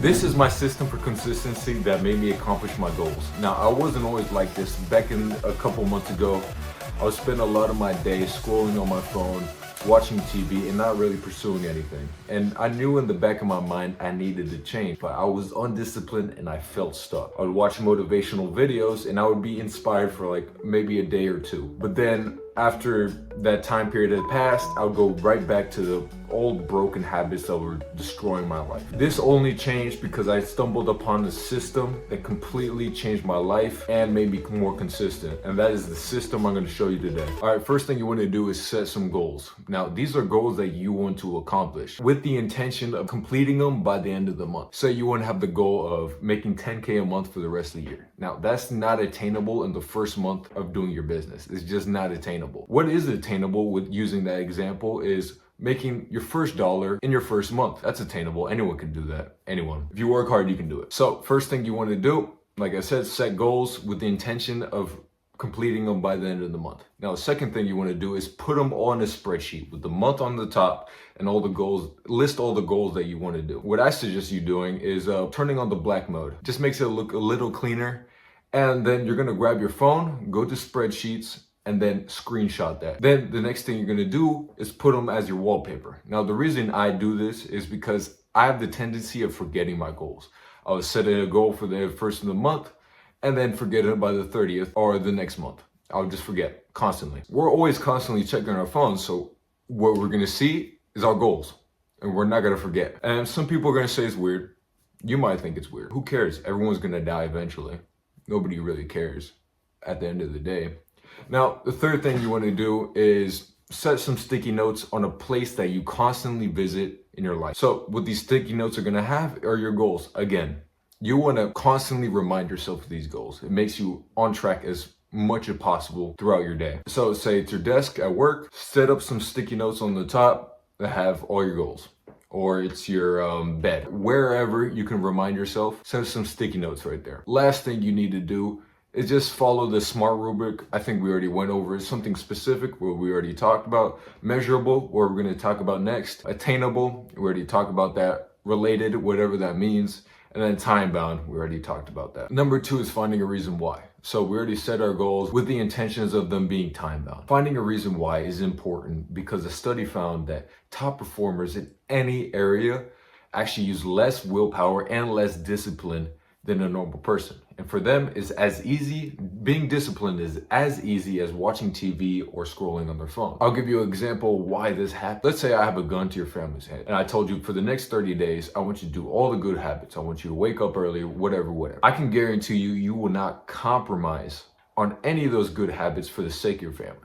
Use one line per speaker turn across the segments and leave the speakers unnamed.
This is my system for consistency that made me accomplish my goals. Now, I wasn't always like this. Back in a couple months ago, I would spend a lot of my day scrolling on my phone, watching TV, and not really pursuing anything. And I knew in the back of my mind I needed to change, but I was undisciplined and I felt stuck. I would watch motivational videos and I would be inspired for like maybe a day or two. But then after that time period had passed, I would go right back to the old broken habits that were destroying my life. This only changed because I stumbled upon a system that completely changed my life and made me more consistent. And that is the system I'm going to show you today. All right, first thing you want to do is set some goals. Now, these are goals that you want to accomplish with the intention of completing them by the end of the month. Say you want to have the goal of making 10K a month for the rest of the year. Now, that's not attainable in the first month of doing your business. It's just not attainable. What is attainable with using that example is making your first dollar in your first month. That's attainable. Anyone can do that. Anyone. If you work hard, you can do it. So first thing you want to do, like I said, set goals with the intention of completing them by the end of the month. Now, the second thing you want to do is put them on a spreadsheet with the month on the top and all the goals, list all the goals that you want to do. What I suggest you doing is turning on the black mode. Just makes it look a little cleaner. And then you're going to grab your phone, go to spreadsheets, and then screenshot that. Then the next thing you're gonna do is put them as your wallpaper. Now, the reason I do this is because I have the tendency of forgetting my goals. I was setting a goal for the first of the month and then forget it by the 30th or the next month. I'll just forget constantly. We're always constantly checking our phones, so what we're gonna see is our goals and we're not gonna forget. And some people are gonna say it's weird. You might think it's weird. Who cares? Everyone's gonna die eventually. Nobody really cares at the end of the day. Now, the third thing you want to do is set some sticky notes on a place that you constantly visit in your life. So what these sticky notes are going to have are your goals. Again, you want to constantly remind yourself of these goals. It makes you on track as much as possible throughout your day. So say it's your desk at work, set up some sticky notes on the top that have all your goals. Or it's your bed. Wherever you can remind yourself, set some sticky notes right there. Last thing you need to do is just follow the SMART rubric. I think we already went over it. Something specific, what we already talked about. Measurable, what we're going to talk about next. Attainable, we already talked about that. Related, whatever that means. And then time bound, we already talked about that. Number 2 is finding a reason why. So we already set our goals with the intentions of them being time bound. Finding a reason why is important because a study found that top performers in any area actually use less willpower and less discipline than a normal person. And for them, it's as easy, being disciplined is as easy as watching TV or scrolling on their phone. I'll give you an example why this happened. Let's say I have a gun to your family's head and I told you for the next 30 days, I want you to do all the good habits. I want you to wake up early, whatever. I can guarantee you, you will not compromise on any of those good habits for the sake of your family.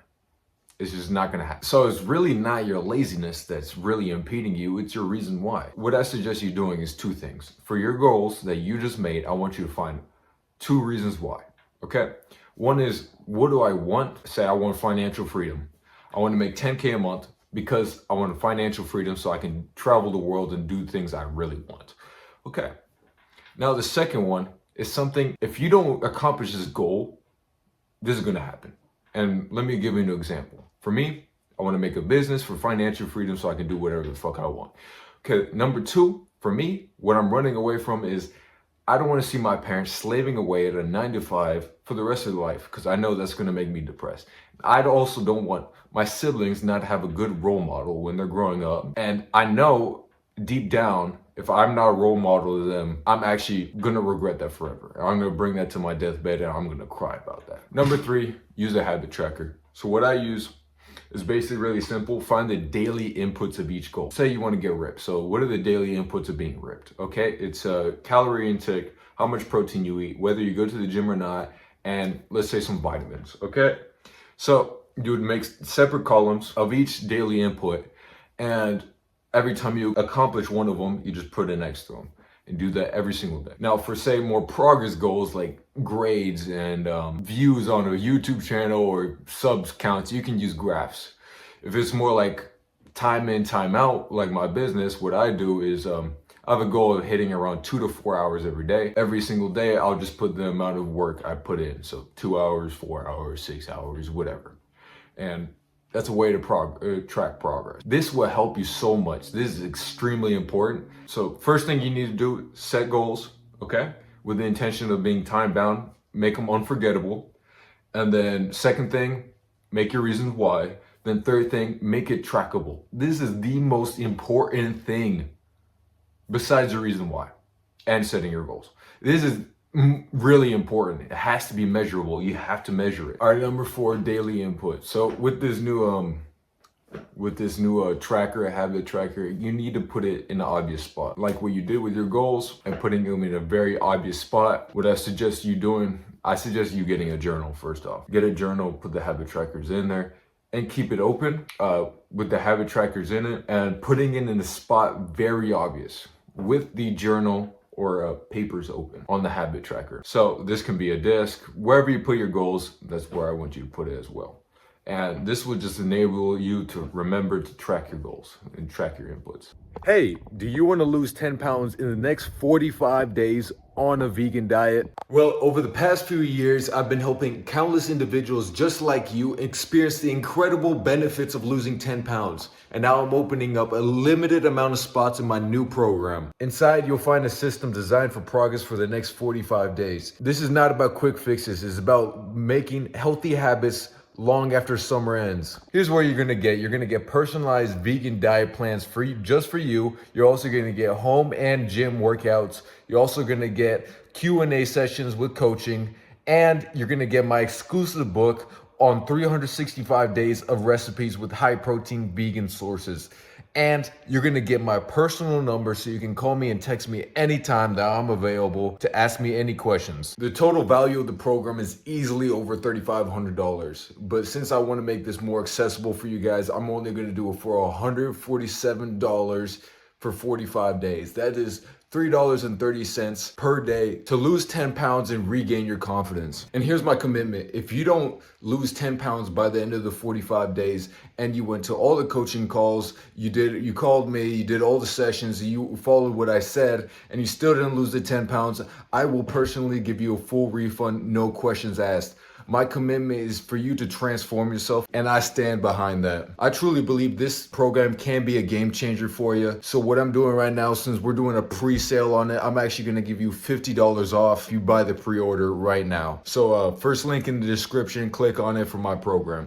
It's just not gonna happen. So it's really not your laziness that's really impeding you, it's your reason why. What I suggest you doing is 2 things. For your goals that you just made, I want you to find 2 reasons why, okay? One is, what do I want? Say I want financial freedom. I want to make 10K a month because I want financial freedom so I can travel the world and do things I really want. Okay. Now the second one is something, if you don't accomplish this goal, this is gonna happen. And let me give you an example. For me, I want to make a business for financial freedom so I can do whatever the fuck I want. Okay, number 2, for me, what I'm running away from is I don't want to see my parents slaving away at a 9 to 5 for the rest of their life because I know that's going to make me depressed. I also don't want my siblings not to have a good role model when they're growing up. And I know deep down, if I'm not a role model to them, I'm actually going to regret that forever. I'm going to bring that to my deathbed and I'm going to cry about that. Number 3, use a habit tracker. So what I use is basically really simple. Find the daily inputs of each goal. Say you want to get ripped. So what are the daily inputs of being ripped? Okay, it's a calorie intake, how much protein you eat, whether you go to the gym or not, and let's say some vitamins, okay? So you would make separate columns of each daily input, and every time you accomplish one of them, you just put it next to them. And do that every single day. Now, for say more progress goals like grades and views on a YouTube channel or subs counts, you can use graphs. If it's more like time in, time out, like my business, what I do is I have a goal of hitting around 2 to 4 hours every day. Every single day, I'll just put the amount of work I put in. So 2 hours, 4 hours, 6 hours, whatever. And That's a way to track progress. This will help you so much. This is extremely important. So first thing you need to do, set goals, okay? With the intention of being time bound, make them unforgettable. And then second thing, make your reasons why. Then third thing, make it trackable. This is the most important thing besides the reason why and setting your goals. This is really important. It has to be measurable. You have to measure it. All right, number 4, daily input. So with this new tracker, a habit tracker, you need to put it in an obvious spot, like what you did with your goals and putting them in a very obvious spot. What I suggest you doing, I suggest you getting a journal. First off, get a journal, put the habit trackers in there, and keep it open with the habit trackers in it, and putting it in a spot very obvious with the journal or papers open on the habit tracker. So this can be a desk, wherever you put your goals, that's where I want you to put it as well. And this will just enable you to remember to track your goals and track your inputs. Hey, do you want to lose 10 pounds in the next 45 days on a vegan diet? Well, over the past few years, I've been helping countless individuals just like you experience the incredible benefits of losing 10 pounds. And now I'm opening up a limited amount of spots in my new program. Inside, you'll find a system designed for progress for the next 45 days. This is not about quick fixes. It's about making healthy habits long after summer ends. Here's what you're gonna get personalized vegan diet plans for you, just for you. You're also gonna get home and gym workouts. You're also gonna get Q&A sessions with coaching, and you're gonna get my exclusive book on 365 days of recipes with high protein vegan sources. And you're gonna get my personal number so you can call me and text me anytime that I'm available to ask me any questions. The total value of the program is easily over $3,500. But since I wanna make this more accessible for you guys, I'm only gonna do it for $147 for 45 days. That is $3.30 per day to lose 10 pounds and regain your confidence. And here's my commitment. If you don't lose 10 pounds by the end of the 45 days and you went to all the coaching calls, you called me, you did all the sessions, you followed what I said, and you still didn't lose the 10 pounds, I will personally give you a full refund, no questions asked. My commitment is for you to transform yourself, and I stand behind that. I truly believe this program can be a game changer for you. So what I'm doing right now, since we're doing a pre-sale on it, I'm actually gonna give you $50 off if you buy the pre-order right now. So first link in the description, click on it for my program.